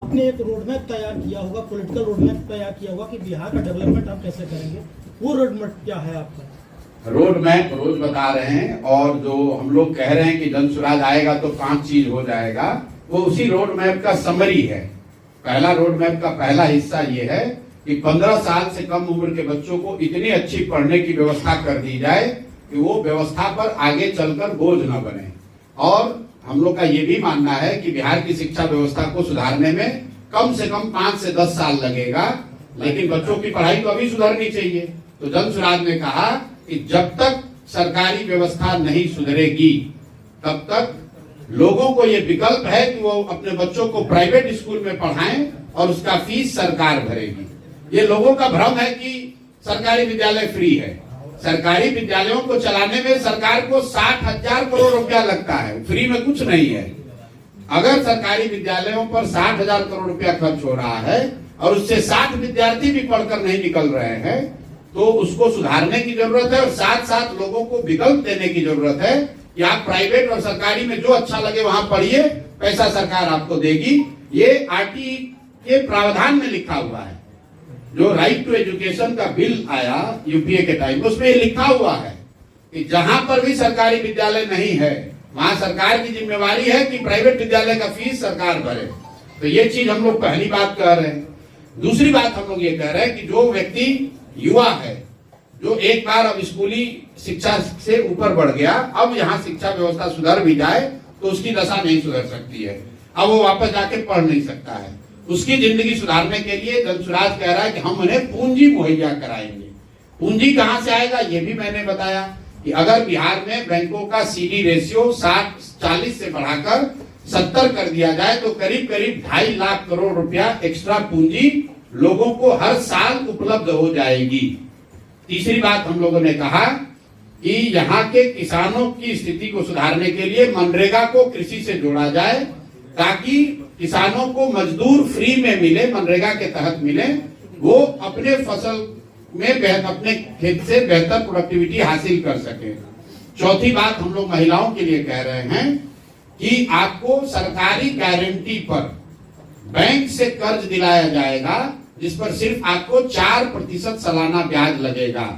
आपने एक रोडमैप तैयार किया होगा, पॉलिटिकल रोडमैप तैयार किया होगा कि बिहार का डेवलपमेंट आप कैसे करेंगे, वो रोडमैप क्या है आपका? रोड मैप रोज बता रहे हैं, और जो हम लोग कह रहे हैं कि जन स्वराज आएगा तो 5 चीज हो जाएगा, वो उसी रोड मैप का समरी है। पहला रोड मैप का पहला हिस्सा ये है कि 15 साल से कम उम्र के बच्चों को इतनी अच्छी पढ़ने की व्यवस्था कर दी जाए कि वो व्यवस्था पर आगे चलकर बोझ न बने। और हम लोग का ये भी मानना है कि बिहार की शिक्षा व्यवस्था को सुधारने में कम से कम 5 से 10 साल लगेगा, लेकिन बच्चों की पढ़ाई तो अभी सुधरनी चाहिए। तो जन स्वराज ने कहा कि जब तक सरकारी व्यवस्था नहीं सुधरेगी तब तक लोगों को ये विकल्प है कि वो अपने बच्चों को प्राइवेट स्कूल में पढ़ाएं और उसका फीस सरकार भरेगी। ये लोगों का भ्रम है कि सरकारी विद्यालय फ्री है। सरकारी विद्यालयों को चलाने में सरकार को 60,000 करोड़ रुपया लगता है, फ्री में कुछ नहीं है। अगर सरकारी विद्यालयों पर 60,000 करोड़ रुपया खर्च हो रहा है और उससे 60 विद्यार्थी भी पढ़कर नहीं निकल रहे हैं, तो उसको सुधारने की जरूरत है। और साथ साथ लोगों को विकल्प देने की जरूरत है कि आप प्राइवेट और सरकारी में जो अच्छा लगे वहां पढ़िए, पैसा सरकार आपको देगी। ये आरटी के प्रावधान में लिखा हुआ है। जो राइट टू एजुकेशन का बिल आया यूपीए के टाइम, उसमें लिखा हुआ है कि जहां पर भी सरकारी विद्यालय नहीं है वहां सरकार की जिम्मेवारी है कि प्राइवेट विद्यालय का फीस सरकार भरे। तो ये चीज हम लोग पहली बात कह रहे हैं। दूसरी बात हम लोग ये कह रहे हैं कि जो व्यक्ति युवा है, जो एक बार अब स्कूली शिक्षा से ऊपर बढ़ गया, अब यहाँ शिक्षा व्यवस्था सुधर भी जाए तो उसकी दशा नहीं सुधर सकती है। अब वो वापस जाके पढ़ नहीं सकता है। उसकी जिंदगी सुधारने के लिए जन स्वराज कह रहा है कि हम उन्हें पूंजी मुहैया कराएंगे। पूंजी कहां से आएगा ये भी मैंने बताया कि अगर बिहार में बैंकों का सीडी रेशियो 40 से बढ़ाकर 70 कर दिया जाए तो करीब करीब 2.5 लाख करोड़ रुपया एक्स्ट्रा पूंजी लोगों को हर साल उपलब्ध हो जाएगी। तीसरी बात हम लोगों ने कहा कि यहाँ के किसानों की स्थिति को सुधारने के लिए मनरेगा को कृषि से जोड़ा जाए, ताकि किसानों को मजदूर फ्री में मिले, मनरेगा के तहत मिले, वो अपने फसल में अपने खेत से बेहतर प्रोडक्टिविटी हासिल कर सके। चौथी बात हम लोग महिलाओं के लिए कह रहे हैं कि आपको सरकारी गारंटी पर बैंक से कर्ज दिलाया जाएगा, जिस पर सिर्फ आपको 4% सालाना ब्याज लगेगा।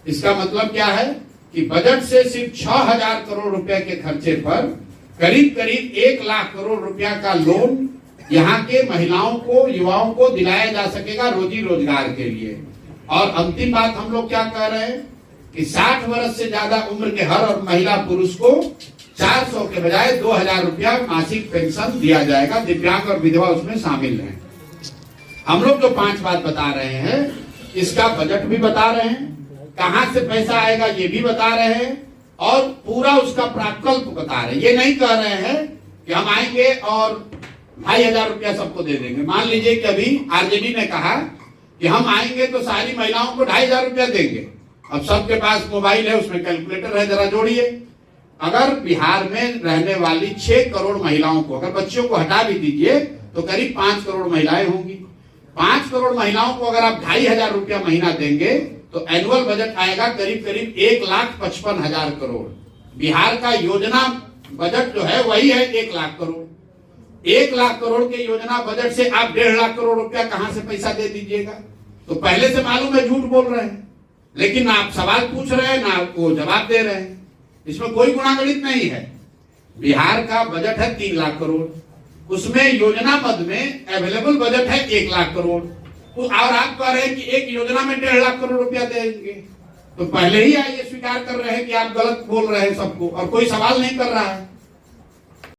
इसका मतलब क्या है कि बजट से सिर्फ 6,000 करोड़ रुपए के खर्चे पर करीब करीब 1 लाख करोड़ रुपया का लोन यहाँ के महिलाओं को, युवाओं को दिलाया जा सकेगा रोजी रोजगार के लिए। और अंतिम बात हम लोग क्या कह रहे हैं कि 60 वर्ष से ज्यादा उम्र के हर और महिला पुरुष को 400 के बजाय 2,000 रुपया मासिक पेंशन दिया जाएगा। दिव्यांग और विधवा उसमें शामिल हैं। हम लोग जो 5 बात बता रहे हैं, इसका बजट भी बता रहे हैं, कहां से पैसा आएगा ये भी बता रहे हैं, और पूरा उसका प्रकल्प बता रहे हैं। ये नहीं कह रहे हैं कि हम आएंगे और 2,500 रुपया सबको दे देंगे। मान लीजिए कि अभी आरजेडी ने कहा कि हम आएंगे तो सारी महिलाओं को 2,500 रुपया देंगे। अब सबके पास मोबाइल है, उसमें कैलकुलेटर है, जरा जोड़िए। अगर बिहार में रहने वाली 6 करोड़ महिलाओं को, अगर बच्चों को हटा भी दीजिए तो करीब 5 करोड़ महिलाएं होंगी। 5 करोड़ महिलाओं को अगर आप 2,500 रुपया महीना देंगे तो एनुअल बजट आएगा करीब करीब 1,55,000 करोड़। बिहार का योजना बजट जो है वही है 1 लाख करोड़। 1 लाख करोड़ के योजना बजट से आप 1.5 लाख करोड़ रुपया कहां से पैसा दे दीजिएगा? तो पहले से मालूम है झूठ बोल रहे हैं, लेकिन ना आप सवाल पूछ रहे हैं ना वो जवाब दे रहे हैं। इसमें कोई गुणागणित नहीं है। बिहार का बजट है 3 लाख करोड़, उसमें योजना मद में अवेलेबल बजट है 1 लाख करोड़, तो और आप कह रहे हैं कि एक योजना में 1.5 लाख करोड़ रुपया देंगे। तो पहले ही ये स्वीकार कर रहे हैं कि आप गलत बोल रहे हैं सबको, और कोई सवाल नहीं कर रहा है।